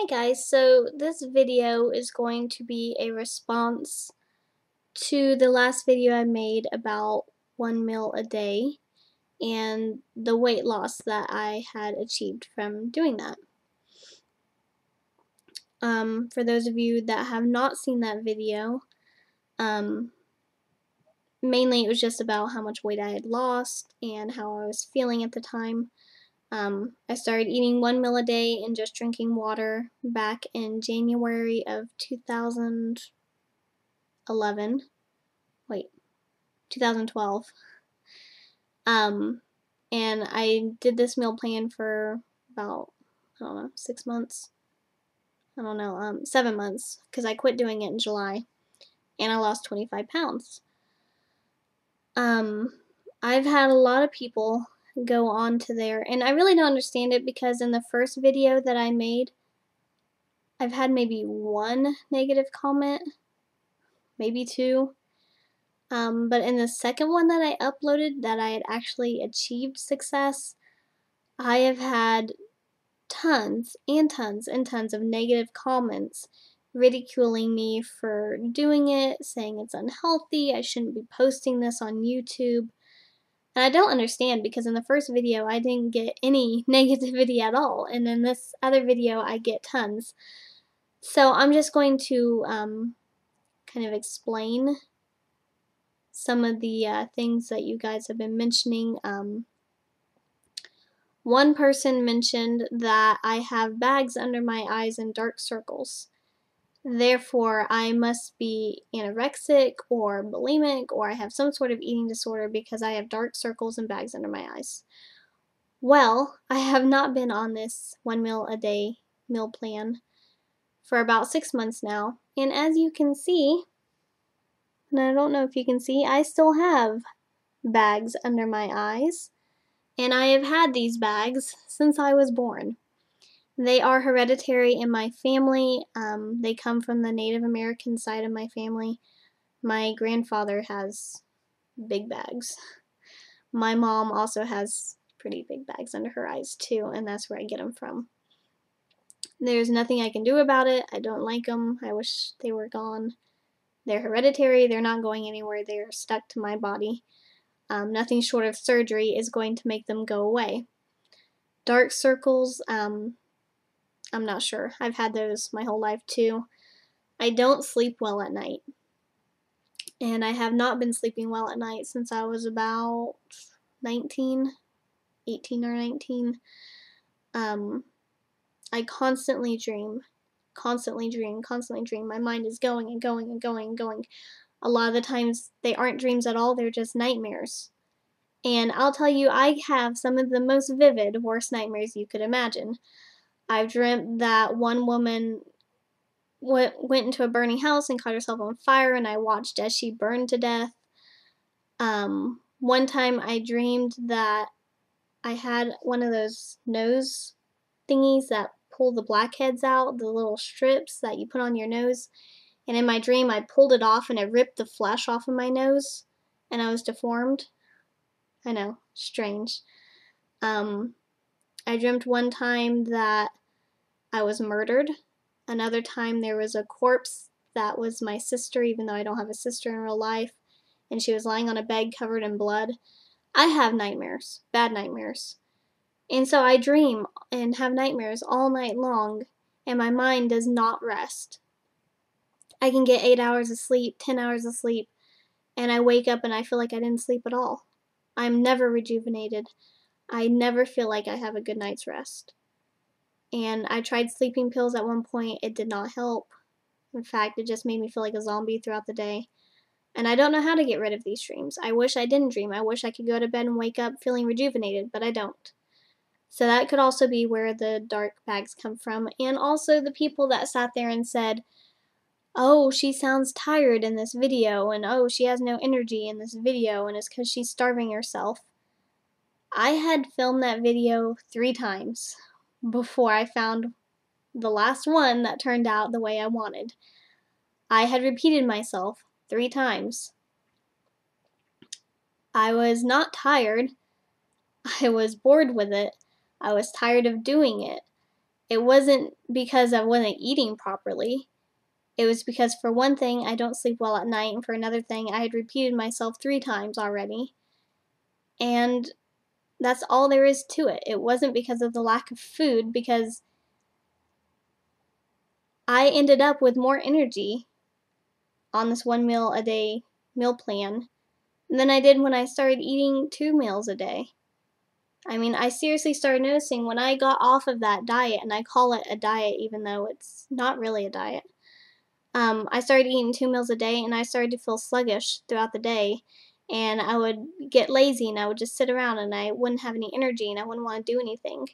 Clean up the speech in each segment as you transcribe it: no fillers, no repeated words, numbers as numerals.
Hi guys, so this video is going to be a response to the last video I made about 1 meal a day and the weight loss that I had achieved from doing that. For those of you that have not seen that video, mainly it was just about how much weight I had lost and how I was feeling at the time. I started eating 1 meal a day and just drinking water back in January of 2012. And I did this meal plan for about, I don't know, 6 months. 7 months, because I quit doing it in July, and I lost 25 pounds. I've had a lot of people go on to there, and I really don't understand it because in the first video that I made, I've had maybe one negative comment, maybe two. But in the second one that I uploaded that I had actually achieved success, I have had tons and tons and tons of negative comments ridiculing me for doing it, saying it's unhealthy, I shouldn't be posting this on YouTube. And I don't understand because in the first video I didn't get any negativity at all, and in this other video I get tons. So I'm just going to kind of explain some of the things that you guys have been mentioning. One person mentioned that I have bags under my eyes and dark circles. Therefore, I must be anorexic or bulimic, or I have some sort of eating disorder because I have dark circles and bags under my eyes. Well, I have not been on this 1 meal a day meal plan for about 6 months now, and as you can see, and I don't know if you can see, I still have bags under my eyes, and I have had these bags since I was born. They are hereditary in my family. They come from the Native American side of my family. My grandfather has big bags. My mom also has pretty big bags under her eyes too, and that's where I get them from. There's nothing I can do about it. I don't like them. I wish they were gone. They're hereditary. They're not going anywhere. They're stuck to my body. Nothing short of surgery is going to make them go away. Dark circles, I'm not sure. I've had those my whole life too. I don't sleep well at night. And I have not been sleeping well at night since I was about 18 or 19. I constantly dream. My mind is going and going and going and going. A lot of the times they aren't dreams at all, they're just nightmares. And I'll tell you, I have some of the most vivid, worst nightmares you could imagine. I've dreamt that one woman went into a burning house and caught herself on fire, and I watched as she burned to death. One time I dreamed that I had one of those nose thingies that pull the blackheads out, the little strips that you put on your nose, and in my dream I pulled it off and it ripped the flesh off of my nose, and I was deformed. I know, strange. I dreamt one time that I was murdered. Another time there was a corpse that was my sister, even though I don't have a sister in real life, and she was lying on a bed covered in blood. I have nightmares, bad nightmares. And so I dream and have nightmares all night long, and my mind does not rest. I can get 8 hours of sleep, 10 hours of sleep, and I wake up and I feel like I didn't sleep at all. I'm never rejuvenated. I never feel like I have a good night's rest. And I tried sleeping pills at one point. It did not help. In fact, it just made me feel like a zombie throughout the day. And I don't know how to get rid of these dreams. I wish I didn't dream. I wish I could go to bed and wake up feeling rejuvenated, but I don't. So that could also be where the dark bags come from. And also the people that sat there and said, oh, she sounds tired in this video, and oh, she has no energy in this video, and it's because she's starving herself. I had filmed that video 3 times before I found the last one that turned out the way I wanted. I had repeated myself 3 times. I was not tired. I was bored with it. I was tired of doing it. It wasn't because I wasn't eating properly. It was because, for one thing, I don't sleep well at night, and for another thing, I had repeated myself 3 times already. And that's all there is to it. It wasn't because of the lack of food, because I ended up with more energy on this 1 meal a day meal plan than I did when I started eating 2 meals a day. I mean, I seriously started noticing when I got off of that diet, and I call it a diet even though it's not really a diet. I started eating 2 meals a day, and I started to feel sluggish throughout the day, and I would get lazy, and I would just sit around, and I wouldn't have any energy, and I wouldn't want to do anything.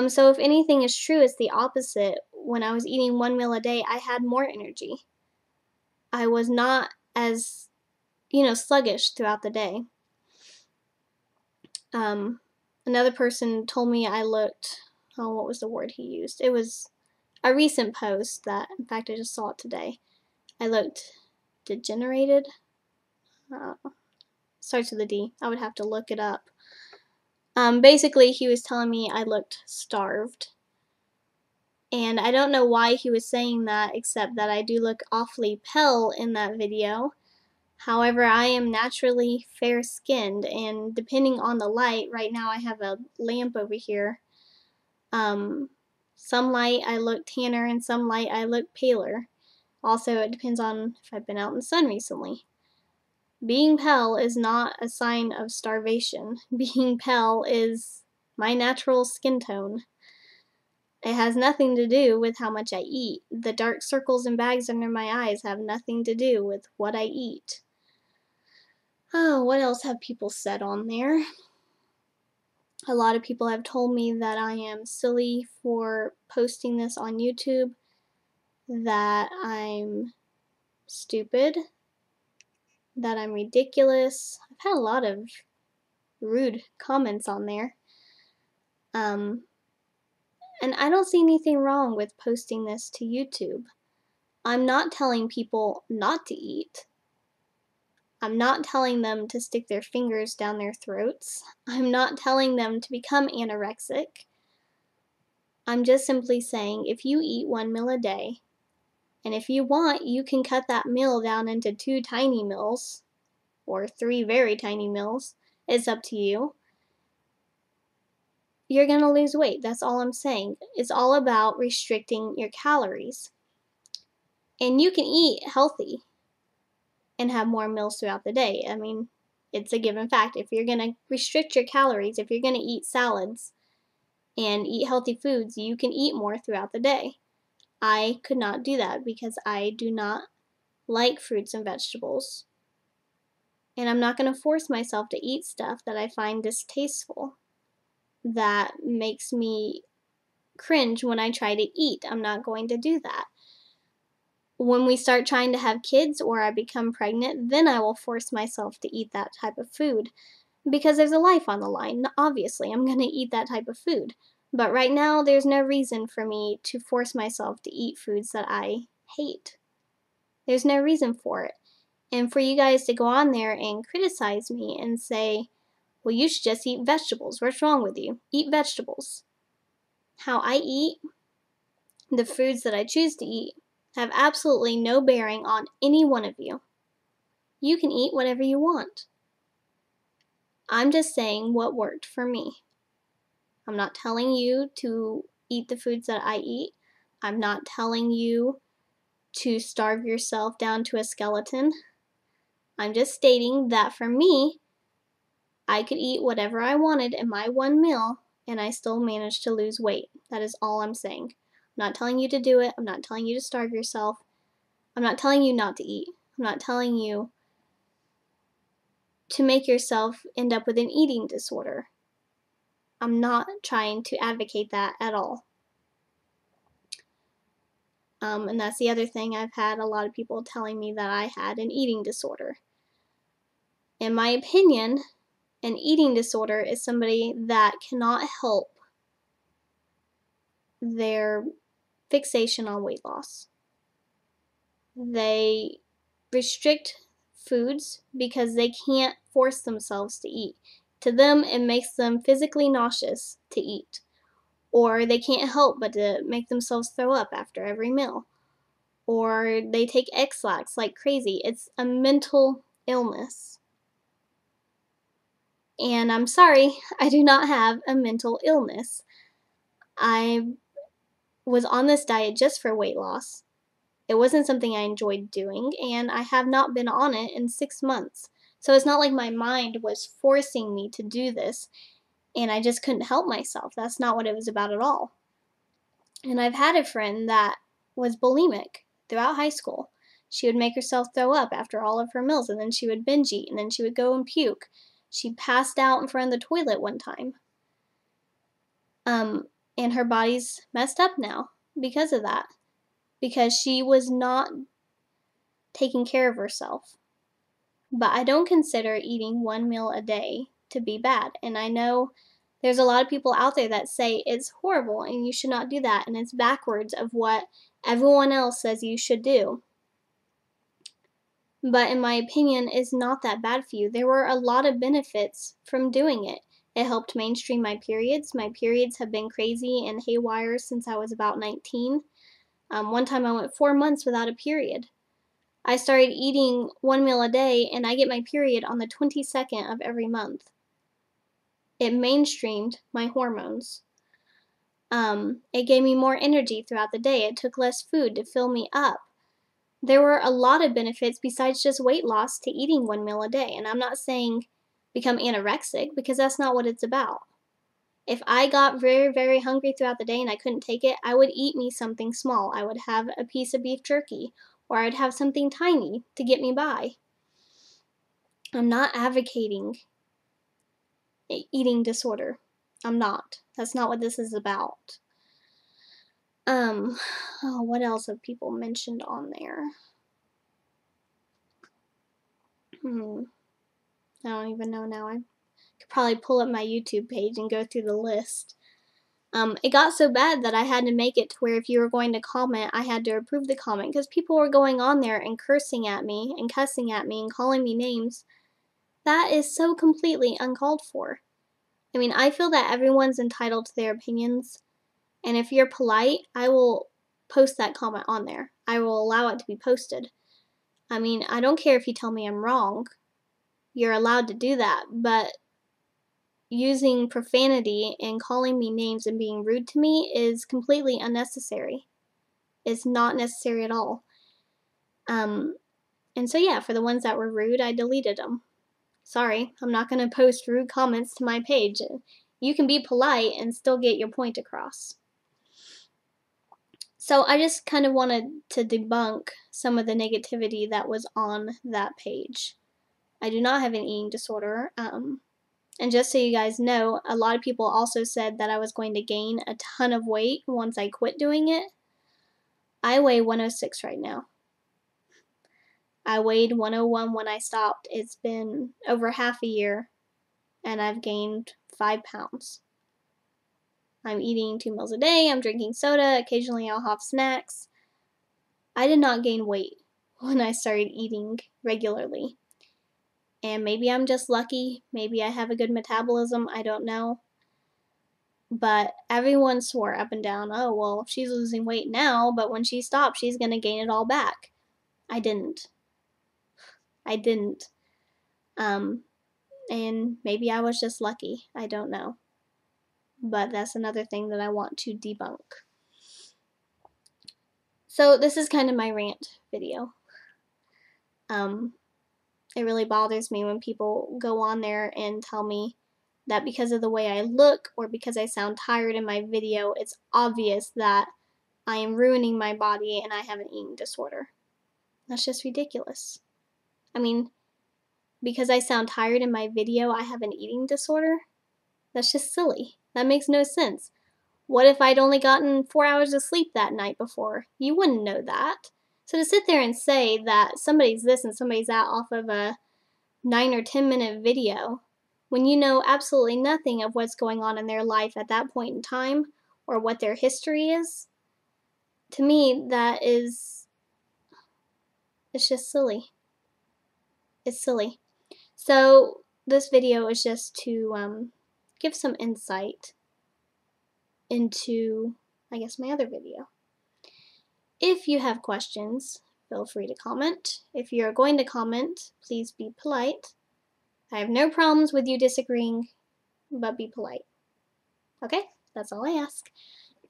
So if anything is true, it's the opposite. When I was eating 1 meal a day, I had more energy. I was not as, sluggish throughout the day. Another person told me I looked, what was the word he used? It was a recent post that, in fact, I just saw it today. I looked degenerated. Starts with a D. I would have to look it up. Basically, he was telling me I looked starved. And I don't know why he was saying that, except that I do look awfully pale in that video. However, I am naturally fair-skinned, and depending on the light, right now I have a lamp over here. Some light I look tanner, and some light I look paler. Also, it depends on if I've been out in the sun recently. Being pale is not a sign of starvation. Being pale is my natural skin tone. It has nothing to do with how much I eat. The dark circles and bags under my eyes have nothing to do with what I eat. Oh, what else have people said on there? A lot of people have told me that I am silly for posting this on YouTube, that I'm stupid, that I'm ridiculous. I've had a lot of rude comments on there. And I don't see anything wrong with posting this to YouTube. I'm not telling people not to eat. I'm not telling them to stick their fingers down their throats. I'm not telling them to become anorexic. I'm just simply saying, if you eat 1 meal a day, and if you want, you can cut that meal down into 2 tiny meals, or 3 very tiny meals. It's up to you. You're gonna lose weight. That's all I'm saying. It's all about restricting your calories. And you can eat healthy and have more meals throughout the day. I mean, it's a given fact. If you're gonna restrict your calories, if you're gonna eat salads and eat healthy foods, you can eat more throughout the day. I could not do that because I do not like fruits and vegetables. And I'm not going to force myself to eat stuff that I find distasteful, that makes me cringe when I try to eat. I'm not going to do that. When we start trying to have kids or I become pregnant, then I will force myself to eat that type of food because there's a life on the line. Obviously, I'm going to eat that type of food. But right now, there's no reason for me to force myself to eat foods that I hate. There's no reason for it. And for you guys to go on there and criticize me and say, well, you should just eat vegetables. What's wrong with you? Eat vegetables. How I eat, the foods that I choose to eat, have absolutely no bearing on any one of you. You can eat whatever you want. I'm just saying what worked for me. I'm not telling you to eat the foods that I eat. I'm not telling you to starve yourself down to a skeleton. I'm just stating that for me, I could eat whatever I wanted in my 1 meal and I still managed to lose weight. That is all I'm saying. I'm not telling you to do it. I'm not telling you to starve yourself. I'm not telling you not to eat. I'm not telling you to make yourself end up with an eating disorder. I'm not trying to advocate that at all. And that's the other thing. I've had a lot of people telling me that I had an eating disorder. In my opinion, an eating disorder is somebody that cannot help their fixation on weight loss. They restrict foods because they can't force themselves to eat. To them, it makes them physically nauseous to eat. or they can't help but to make themselves throw up after every meal, or they take X-Lax like crazy. It's a mental illness. And I'm sorry, I do not have a mental illness. I was on this diet just for weight loss. It wasn't something I enjoyed doing, and I have not been on it in 6 months. So it's not like my mind was forcing me to do this, and I just couldn't help myself. That's not what it was about at all. And I've had a friend that was bulimic throughout high school. She would make herself throw up after all of her meals, and then she would binge eat, and then she would go and puke. She passed out in front of the toilet one time. And her body's messed up now because of that. Because she was not taking care of herself. But I don't consider eating 1 meal a day to be bad. And I know there's a lot of people out there that say it's horrible and you should not do that, and it's backwards of what everyone else says you should do. But in my opinion, it's not that bad for you. There were a lot of benefits from doing it. It helped mainstream my periods. My periods have been crazy and haywire since I was about 19. One time I went 4 months without a period. I started eating 1 meal a day, and I get my period on the 22nd of every month. It mainstreamed my hormones. It gave me more energy throughout the day. It took less food to fill me up. There were a lot of benefits besides just weight loss to eating 1 meal a day. And I'm not saying become anorexic, because that's not what it's about. If I got very, very hungry throughout the day and I couldn't take it, I would eat me something small. I would have a piece of beef jerky, or I'd have something tiny to get me by. I'm not advocating eating disorder. I'm not. That's not what this is about. What else have people mentioned on there? I don't even know now. I could probably pull up my YouTube page and go through the list. It got so bad that I had to make it to where if you were going to comment, I had to approve the comment, because people were going on there and cursing at me and cussing at me and calling me names. That is so completely uncalled for. I mean, I feel that everyone's entitled to their opinions, and if you're polite, I will post that comment on there. I will allow it to be posted. I mean, I don't care if you tell me I'm wrong. You're allowed to do that, but using profanity and calling me names and being rude to me is completely unnecessary. It's not necessary at all. And so yeah, for the ones that were rude, I deleted them. Sorry, I'm not going to post rude comments to my page. You can be polite and still get your point across. So I just kind of wanted to debunk some of the negativity that was on that page. I do not have an eating disorder. And just so you guys know, a lot of people also said that I was going to gain a ton of weight once I quit doing it. I weigh 106 right now. I weighed 101 when I stopped. It's been over half a year, and I've gained 5 pounds. I'm eating 2 meals a day. I'm drinking soda. Occasionally I'll have snacks. I did not gain weight when I started eating regularly. And maybe I'm just lucky. Maybe I have a good metabolism. I don't know. But everyone swore up and down, oh, well, she's losing weight now, but when she stops, she's going to gain it all back. I didn't. And maybe I was just lucky. I don't know. But that's another thing that I want to debunk. So this is kind of my rant video. It really bothers me when people go on there and tell me that because of the way I look or because I sound tired in my video, it's obvious that I am ruining my body and I have an eating disorder. That's just ridiculous. I mean, because I sound tired in my video, I have an eating disorder? That's just silly. That makes no sense. What if I'd only gotten 4 hours of sleep that night before? You wouldn't know that. So to sit there and say that somebody's this and somebody's that off of a 9 or 10 minute video, when you know absolutely nothing of what's going on in their life at that point in time, or what their history is, to me, it's just silly. It's silly. So this video is just to give some insight into, I guess, my other video. If you have questions, feel free to comment. If you're going to comment, please be polite. I have no problems with you disagreeing, but be polite. Okay, that's all I ask.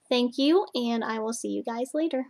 Thank you, and I will see you guys later.